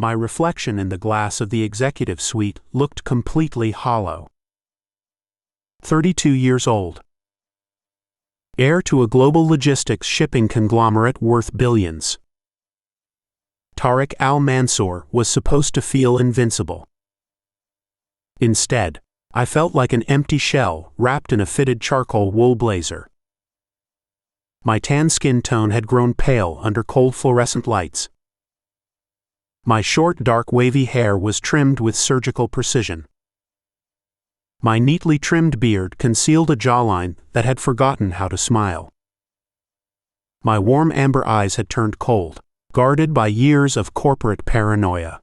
My reflection in the glass of the executive suite looked completely hollow. 32 years old. Heir to a global logistics shipping conglomerate worth billions. Tariq Al-Mansoor was supposed to feel invincible. Instead, I felt like an empty shell wrapped in a fitted charcoal wool blazer. My tan skin tone had grown pale under cold fluorescent lights. My short, dark, wavy hair was trimmed with surgical precision. My neatly trimmed beard concealed a jawline that had forgotten how to smile. My warm amber eyes had turned cold, guarded by years of corporate paranoia.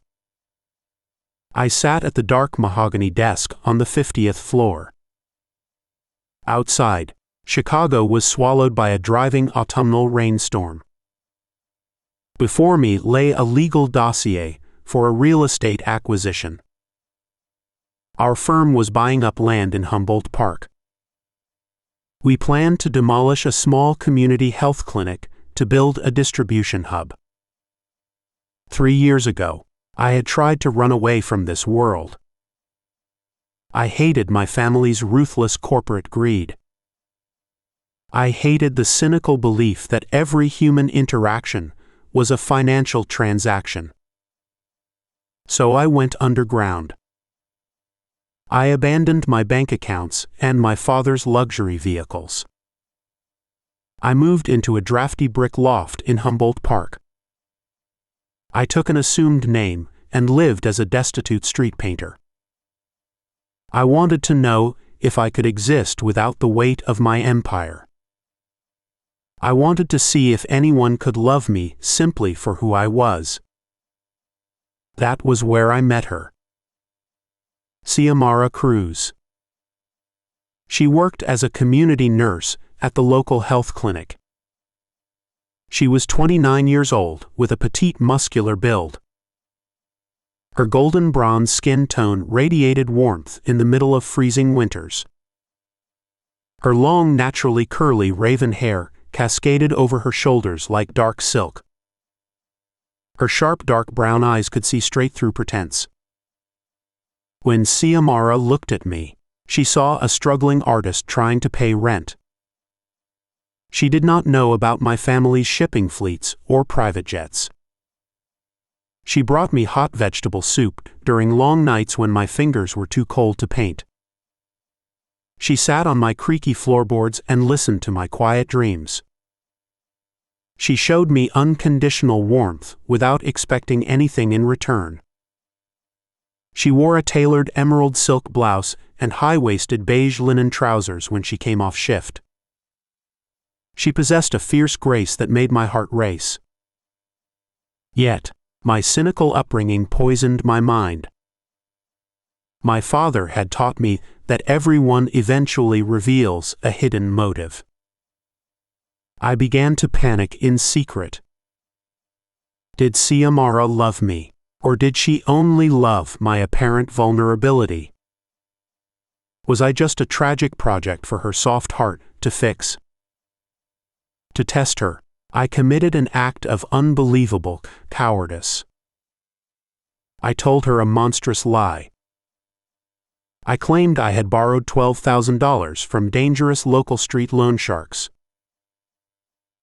I sat at the dark mahogany desk on the 50th floor. Outside, Chicago was swallowed by a driving autumnal rainstorm. Before me lay a legal dossier for a real estate acquisition. Our firm was buying up land in Humboldt Park. We planned to demolish a small community health clinic to build a distribution hub. 3 years ago, I had tried to run away from this world. I hated my family's ruthless corporate greed. I hated the cynical belief that every human interaction was a financial transaction. So I went underground. I abandoned my bank accounts and my father's luxury vehicles. I moved into a drafty brick loft in Humboldt Park. I took an assumed name and lived as a destitute street painter. I wanted to know if I could exist without the weight of my empire. I wanted to see if anyone could love me simply for who I was. That was where I met her. Xiomara Cruz. She worked as a community nurse at the local health clinic. She was 29 years old with a petite muscular build. Her golden bronze skin tone radiated warmth in the middle of freezing winters. Her long, naturally curly raven hair cascaded over her shoulders like dark silk. Her sharp dark brown eyes could see straight through pretense. When Xiomara looked at me, she saw a struggling artist trying to pay rent. She did not know about my family's shipping fleets or private jets. She brought me hot vegetable soup during long nights when my fingers were too cold to paint. She sat on my creaky floorboards and listened to my quiet dreams. She showed me unconditional warmth without expecting anything in return. She wore a tailored emerald silk blouse and high-waisted beige linen trousers when she came off shift. She possessed a fierce grace that made my heart race. Yet, my cynical upbringing poisoned my mind. My father had taught me that everyone eventually reveals a hidden motive. I began to panic in secret. Did Xiomara love me, or did she only love my apparent vulnerability? Was I just a tragic project for her soft heart to fix? To test her, I committed an act of unbelievable cowardice. I told her a monstrous lie. I claimed I had borrowed $12,000 from dangerous local street loan sharks.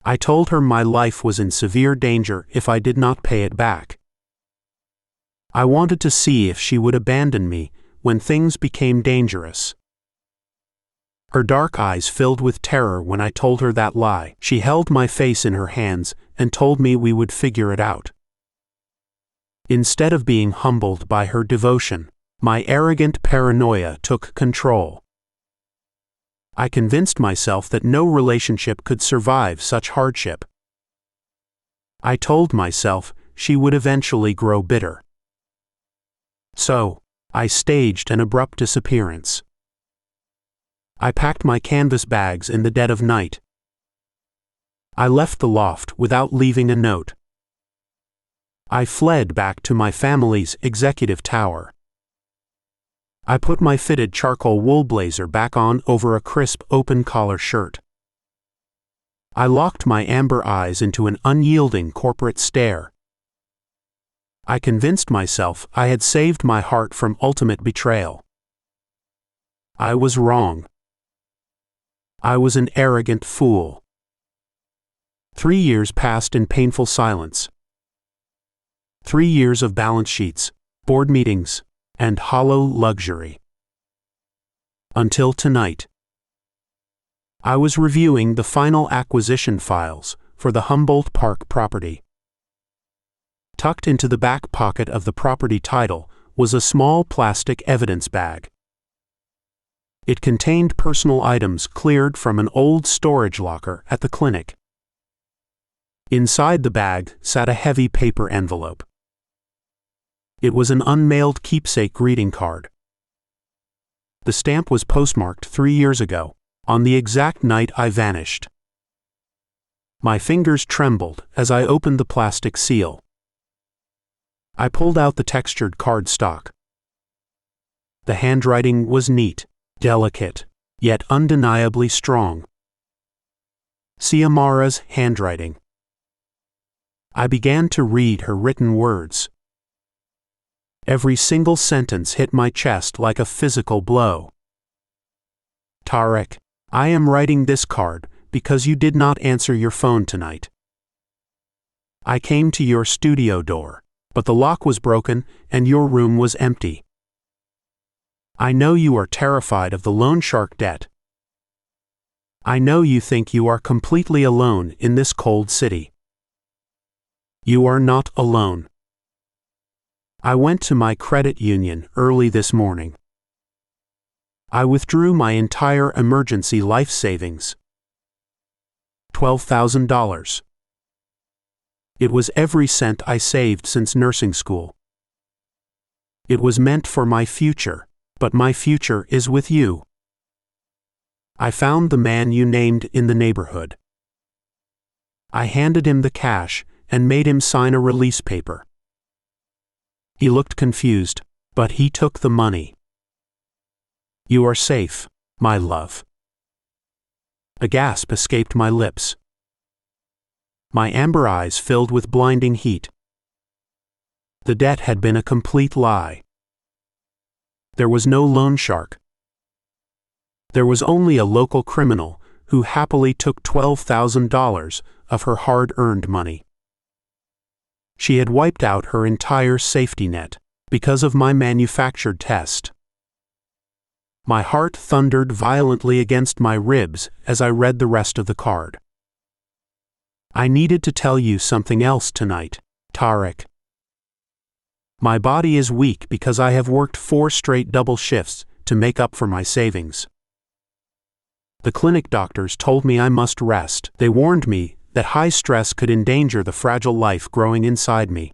I told her my life was in severe danger if I did not pay it back. I wanted to see if she would abandon me when things became dangerous. Her dark eyes filled with terror when I told her that lie. She held my face in her hands and told me we would figure it out. Instead of being humbled by her devotion, my arrogant paranoia took control. I convinced myself that no relationship could survive such hardship. I told myself she would eventually grow bitter. So, I staged an abrupt disappearance. I packed my canvas bags in the dead of night. I left the loft without leaving a note. I fled back to my family's executive tower. I put my fitted charcoal wool blazer back on over a crisp open-collar shirt. I locked my amber eyes into an unyielding corporate stare. I convinced myself I had saved my heart from ultimate betrayal. I was wrong. I was an arrogant fool. 3 years passed in painful silence. 3 years of balance sheets, board meetings, and hollow luxury. Until tonight. I was reviewing the final acquisition files for the Humboldt Park property. Tucked into the back pocket of the property title was a small plastic evidence bag. It contained personal items cleared from an old storage locker at the clinic. Inside the bag sat a heavy paper envelope. It was an unmailed keepsake greeting card. The stamp was postmarked 3 years ago, on the exact night I vanished. My fingers trembled as I opened the plastic seal. I pulled out the textured cardstock. The handwriting was neat, delicate, yet undeniably strong. Xiomara's handwriting. I began to read her written words. Every single sentence hit my chest like a physical blow. Tariq, I am writing this card because you did not answer your phone tonight. I came to your studio door, but the lock was broken and your room was empty. I know you are terrified of the loan shark debt. I know you think you are completely alone in this cold city. You are not alone. I went to my credit union early this morning. I withdrew my entire emergency life savings. $12,000. It was every cent I saved since nursing school. It was meant for my future, but my future is with you. I found the man you named in the neighborhood. I handed him the cash and made him sign a release paper. He looked confused, but he took the money. You are safe, my love. A gasp escaped my lips. My amber eyes filled with blinding heat. The debt had been a complete lie. There was no loan shark. There was only a local criminal who happily took $12,000 of her hard-earned money. She had wiped out her entire safety net because of my manufactured test. My heart thundered violently against my ribs as I read the rest of the card. I needed to tell you something else tonight, Tariq. My body is weak because I have worked 4 straight double shifts to make up for my savings. The clinic doctors told me I must rest. They warned me that high stress could endanger the fragile life growing inside me.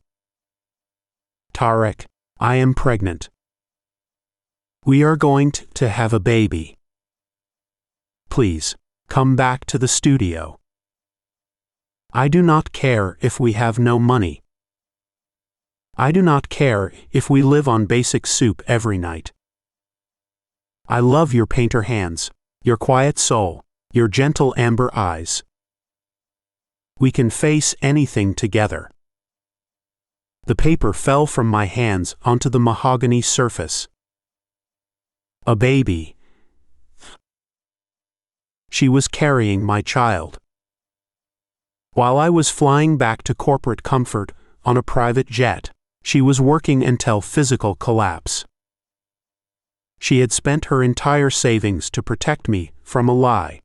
Tariq, I am pregnant. We are going to have a baby. Please, come back to the studio. I do not care if we have no money. I do not care if we live on basic soup every night. I love your painter hands, your quiet soul, your gentle amber eyes. We can face anything together. The paper fell from my hands onto the mahogany surface. A baby. She was carrying my child. While I was flying back to corporate comfort on a private jet, she was working until physical collapse. She had spent her entire savings to protect me from a lie.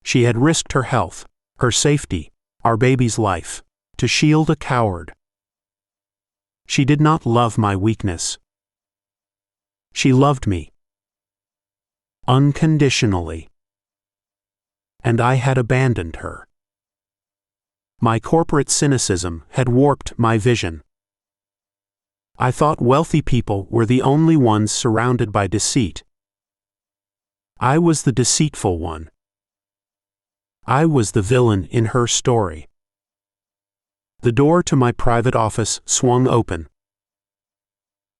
She had risked her health, her safety, our baby's life, to shield a coward. She did not love my weakness. She loved me. Unconditionally. And I had abandoned her. My corporate cynicism had warped my vision. I thought wealthy people were the only ones surrounded by deceit. I was the deceitful one. I was the villain in her story. The door to my private office swung open.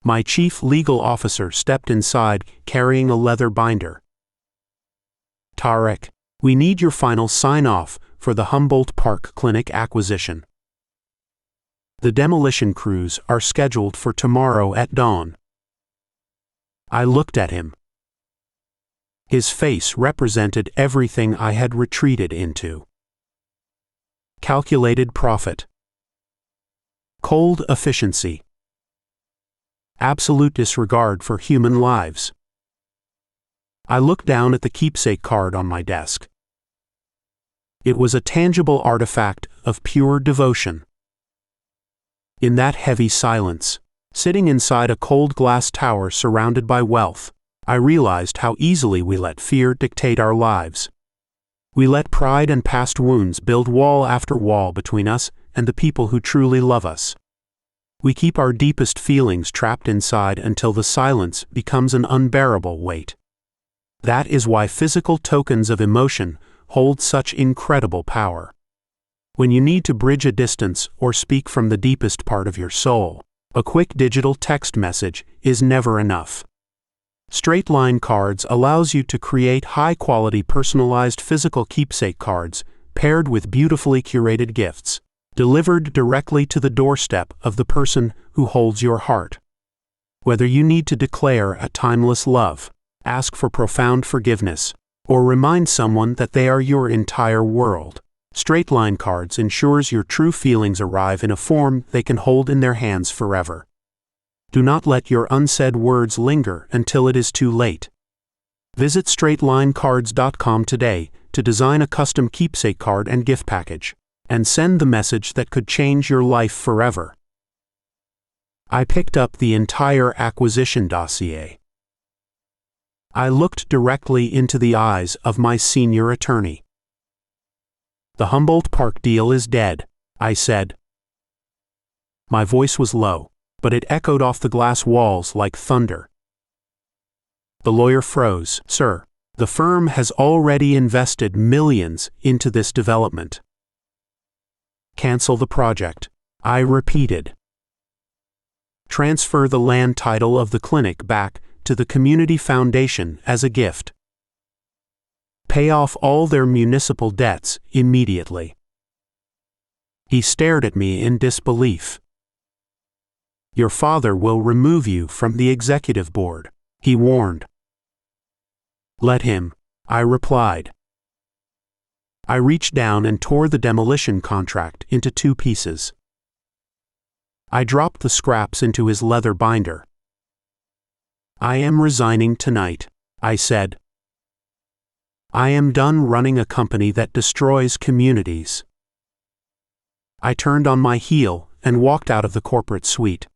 My chief legal officer stepped inside carrying a leather binder. Tariq, we need your final sign-off for the Humboldt Park Clinic acquisition. The demolition crews are scheduled for tomorrow at dawn. I looked at him. His face represented everything I had retreated into. Calculated profit. Cold efficiency. Absolute disregard for human lives. I looked down at the keepsake card on my desk. It was a tangible artifact of pure devotion. In that heavy silence, sitting inside a cold glass tower surrounded by wealth, I realized how easily we let fear dictate our lives. We let pride and past wounds build wall after wall between us and the people who truly love us. We keep our deepest feelings trapped inside until the silence becomes an unbearable weight. That is why physical tokens of emotion hold such incredible power. When you need to bridge a distance or speak from the deepest part of your soul, a quick digital text message is never enough. Straight line cards allows you to create high-quality personalized physical keepsake cards paired with beautifully curated gifts, delivered directly to the doorstep of the person who holds your heart. Whether you need to declare a timeless love, ask for profound forgiveness, or remind someone that they are your entire world, straight line cards ensures your true feelings arrive in a form they can hold in their hands forever. Do not let your unsaid words linger until it is too late. Visit straightlinecards.com today to design a custom keepsake card and gift package, and send the message that could change your life forever. I picked up the entire acquisition dossier. I looked directly into the eyes of my senior attorney. The Humboldt Park deal is dead, I said. My voice was low, but it echoed off the glass walls like thunder. The lawyer froze. Sir, the firm has already invested millions into this development. Cancel the project, I repeated. Transfer the land title of the clinic back to the community foundation as a gift. Pay off all their municipal debts immediately. He stared at me in disbelief. Your father will remove you from the executive board, he warned. Let him, I replied. I reached down and tore the demolition contract into 2 pieces. I dropped the scraps into his leather binder. I am resigning tonight, I said. I am done running a company that destroys communities. I turned on my heel and walked out of the corporate suite.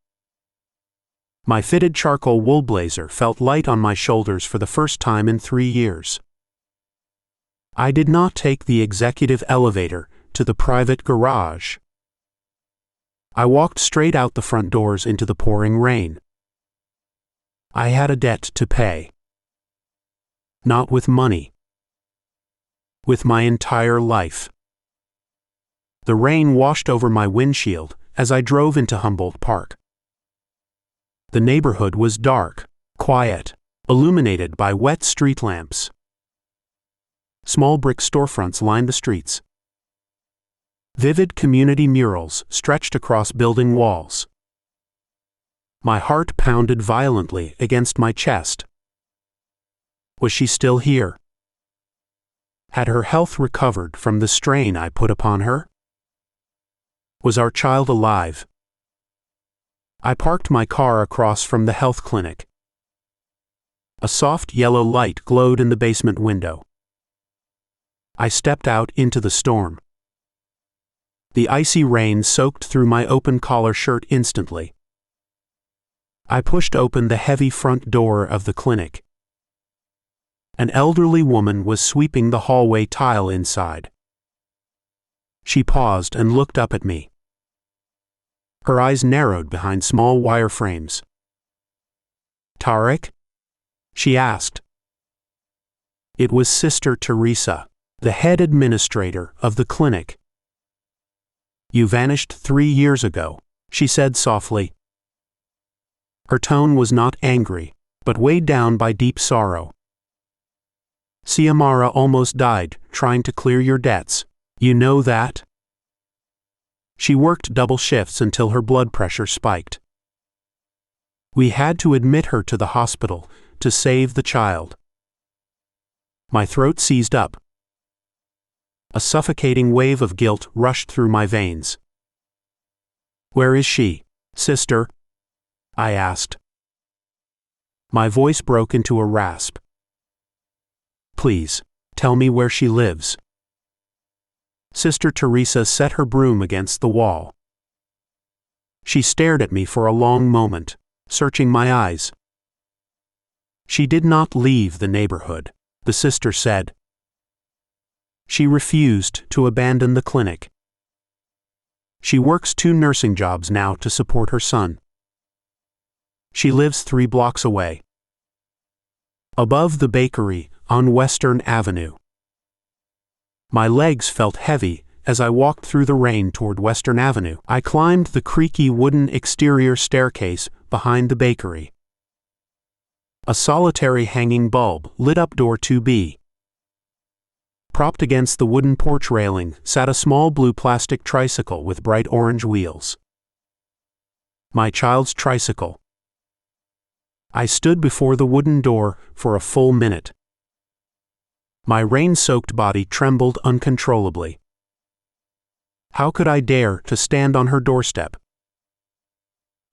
My fitted charcoal wool blazer felt light on my shoulders for the first time in 3 years. I did not take the executive elevator to the private garage. I walked straight out the front doors into the pouring rain. I had a debt to pay. Not with money. With my entire life. The rain washed over my windshield as I drove into Humboldt Park. The neighborhood was dark, quiet, illuminated by wet street lamps. Small brick storefronts lined the streets. Vivid community murals stretched across building walls. My heart pounded violently against my chest. Was she still here? Had her health recovered from the strain I put upon her? Was our child alive? I parked my car across from the health clinic. A soft yellow light glowed in the basement window. I stepped out into the storm. The icy rain soaked through my open collar shirt instantly. I pushed open the heavy front door of the clinic. An elderly woman was sweeping the hallway tile inside. She paused and looked up at me. Her eyes narrowed behind small wire frames. Tariq? She asked. It was Sister Teresa, the head administrator of the clinic. You vanished 3 years ago, she said softly. Her tone was not angry, but weighed down by deep sorrow. Xiomara almost died trying to clear your debts. You know that? She worked double shifts until her blood pressure spiked. We had to admit her to the hospital to save the child. My throat seized up. A suffocating wave of guilt rushed through my veins. "Where is she, sister?" I asked. My voice broke into a rasp. "Please, tell me where she lives." Sister Teresa set her broom against the wall. She stared at me for a long moment, searching my eyes. "She did not leave the neighborhood," the sister said. "She refused to abandon the clinic. She works 2 nursing jobs now to support her son. She lives 3 blocks away. Above the bakery on Western Avenue." My legs felt heavy as I walked through the rain toward Western Avenue. I climbed the creaky wooden exterior staircase behind the bakery. A solitary hanging bulb lit up door 2B. Propped against the wooden porch railing sat a small blue plastic tricycle with bright orange wheels. My child's tricycle. I stood before the wooden door for a full minute. My rain-soaked body trembled uncontrollably. How could I dare to stand on her doorstep?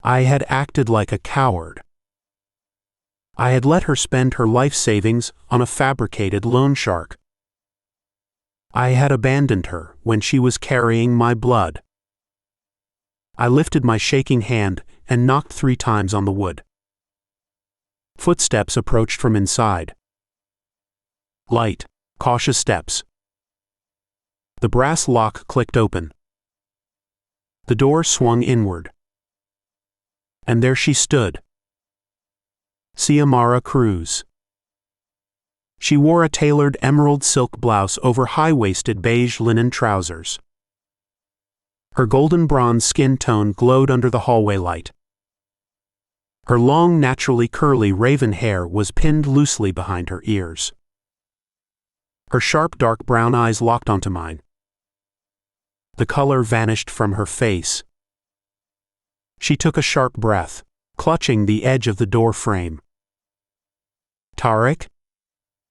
I had acted like a coward. I had let her spend her life savings on a fabricated loan shark. I had abandoned her when she was carrying my blood. I lifted my shaking hand and knocked 3 times on the wood. Footsteps approached from inside. Light, cautious steps. The brass lock clicked open. The door swung inward. And there she stood. Xiomara Cruz. She wore a tailored emerald silk blouse over high-waisted beige linen trousers. Her golden bronze skin tone glowed under the hallway light. Her long, naturally curly raven hair was pinned loosely behind her ears. Her sharp dark brown eyes locked onto mine. The color vanished from her face. She took a sharp breath, clutching the edge of the door frame. "Tariq?"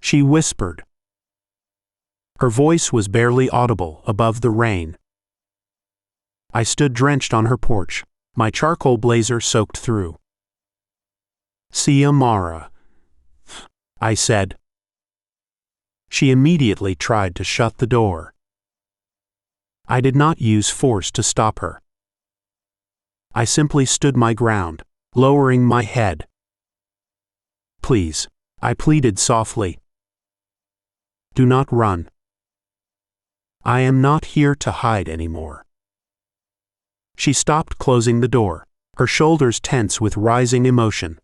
she whispered. Her voice was barely audible above the rain. I stood drenched on her porch, my charcoal blazer soaked through. "Xiomara," I said. She immediately tried to shut the door. I did not use force to stop her. I simply stood my ground, lowering my head. "Please," I pleaded softly. "Do not run. I am not here to hide anymore." She stopped closing the door, her shoulders tense with rising emotion.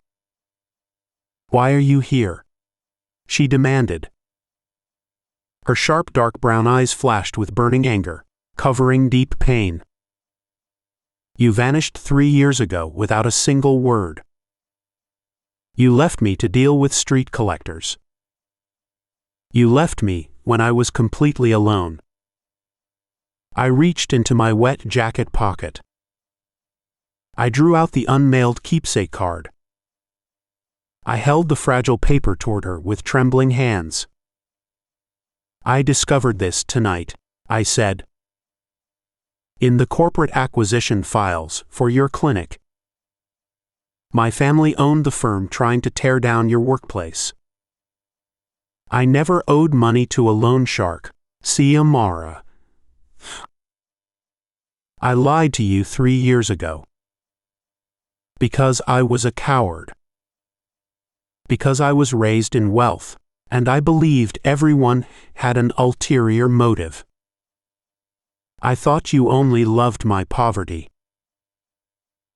"Why are you here?" she demanded. Her sharp dark brown eyes flashed with burning anger, covering deep pain. "You vanished 3 years ago without a single word. You left me to deal with street collectors. You left me when I was completely alone." I reached into my wet jacket pocket. I drew out the unmailed keepsake card. I held the fragile paper toward her with trembling hands. "I discovered this tonight," I said. "In the corporate acquisition files for your clinic. My family owned the firm trying to tear down your workplace. I never owed money to a loan shark, Xiomara. I lied to you 3 years ago. Because I was a coward. Because I was raised in wealth, and I believed everyone had an ulterior motive. I thought you only loved my poverty.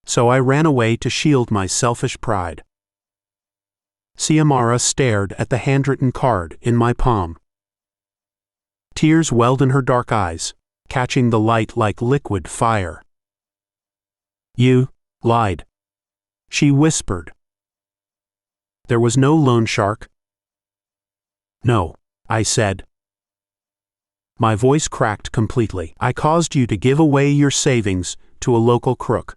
So I ran away to shield my selfish pride." Xiomara stared at the handwritten card in my palm. Tears welled in her dark eyes, catching the light like liquid fire. "You lied," she whispered. "There was no loan shark." "No," I said. My voice cracked completely. I caused you to give away your savings to a local crook.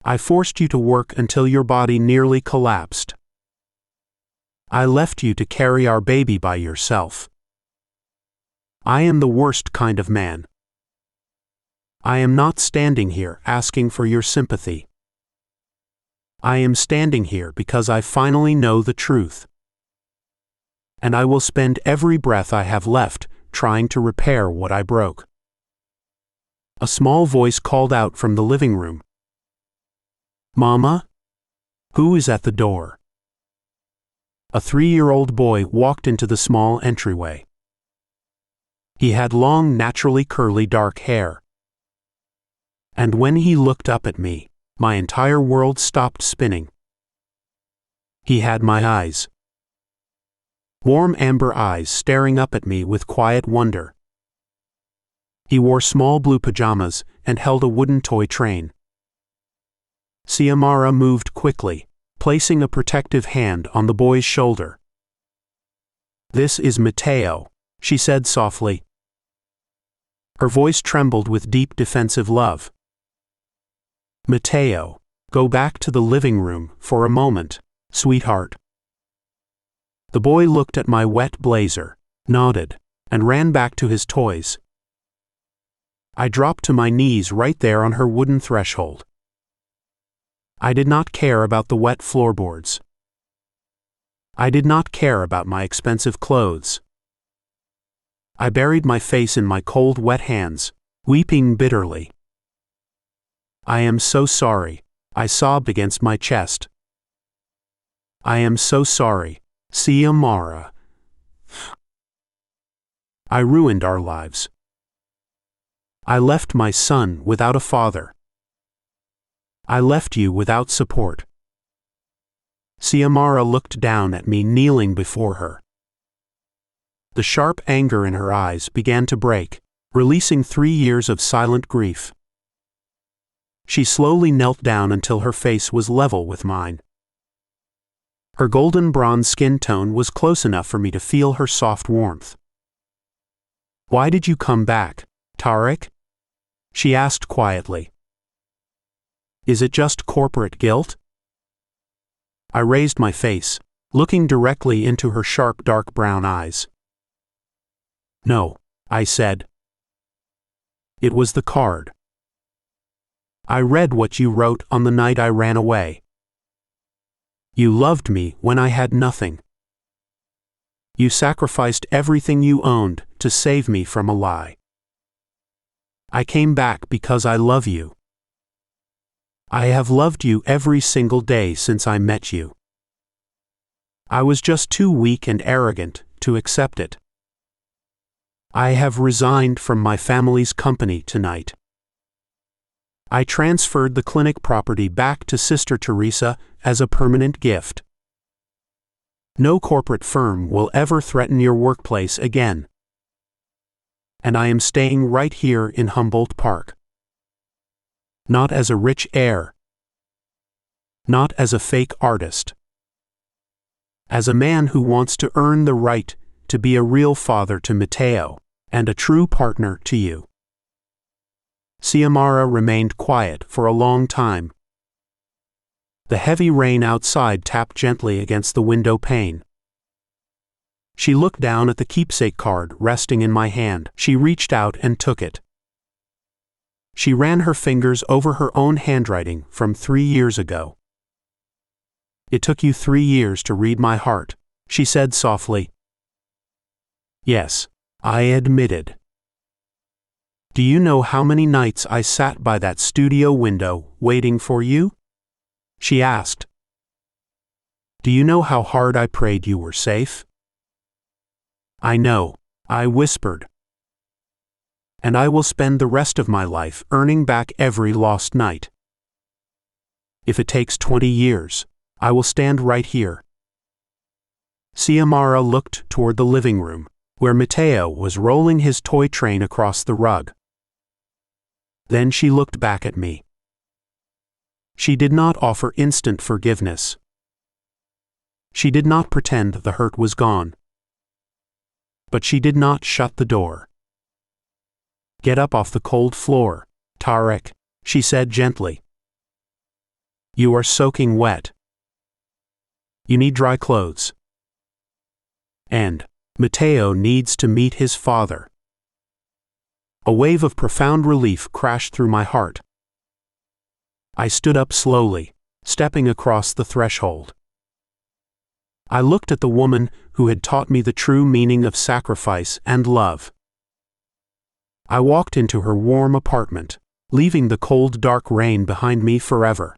I forced you to work until your body nearly collapsed. I left you to carry our baby by yourself. I am the worst kind of man. I am not standing here asking for your sympathy. I am standing here because I finally know the truth. And I will spend every breath I have left trying to repair what I broke. A small voice called out from the living room. Mama? Who is at the door? A 3-year-old boy walked into the small entryway. He had long, naturally curly dark hair. And when he looked up at me, my entire world stopped spinning. He had my eyes. Warm amber eyes staring up at me with quiet wonder. He wore small blue pajamas and held a wooden toy train. Xiomara moved quickly, placing a protective hand on the boy's shoulder. This is Mateo, she said softly. Her voice trembled with deep defensive love. Mateo, go back to the living room for a moment, sweetheart. The boy looked at my wet blazer, nodded, and ran back to his toys. I dropped to my knees right there on her wooden threshold. I did not care about the wet floorboards. I did not care about my expensive clothes. I buried my face in my cold, wet hands, weeping bitterly. I am so sorry, I sobbed against my chest. I am so sorry, Xiomara. I ruined our lives. I left my son without a father. I left you without support. Xiomara looked down at me kneeling before her. The sharp anger in her eyes began to break, releasing 3 years of silent grief. She slowly knelt down until her face was level with mine. Her golden bronze skin tone was close enough for me to feel her soft warmth. Why did you come back, Tariq? She asked quietly. Is it just corporate guilt? I raised my face, looking directly into her sharp dark brown eyes. No, I said. It was the card. I read what you wrote on the night I ran away. You loved me when I had nothing. You sacrificed everything you owned to save me from a lie. I came back because I love you. I have loved you every single day since I met you. I was just too weak and arrogant to accept it. I have resigned from my family's company tonight. I transferred the clinic property back to Sister Teresa as a permanent gift. No corporate firm will ever threaten your workplace again. And I am staying right here in Humboldt Park. Not as a rich heir. Not as a fake artist. As a man who wants to earn the right to be a real father to Mateo, and a true partner to you. Xiomara remained quiet for a long time. The heavy rain outside tapped gently against the window pane. She looked down at the keepsake card resting in my hand. She reached out and took it. She ran her fingers over her own handwriting from 3 years ago. It took you 3 years to read my heart, she said softly. Yes, I admitted. Do you know how many nights I sat by that studio window waiting for you? She asked. Do you know how hard I prayed you were safe? I know, I whispered. And I will spend the rest of my life earning back every lost night. If it takes 20 years, I will stand right here. Xiomara looked toward the living room, where Mateo was rolling his toy train across the rug. Then she looked back at me. She did not offer instant forgiveness. She did not pretend the hurt was gone. but she did not shut the door. "Get up off the cold floor, Tariq," she said gently. "You are soaking wet. You need dry clothes. And Mateo needs to meet his father." A wave of profound relief crashed through my heart. I stood up slowly, stepping across the threshold. I looked at the woman who had taught me the true meaning of sacrifice and love. I walked into her warm apartment, leaving the cold, dark rain behind me forever.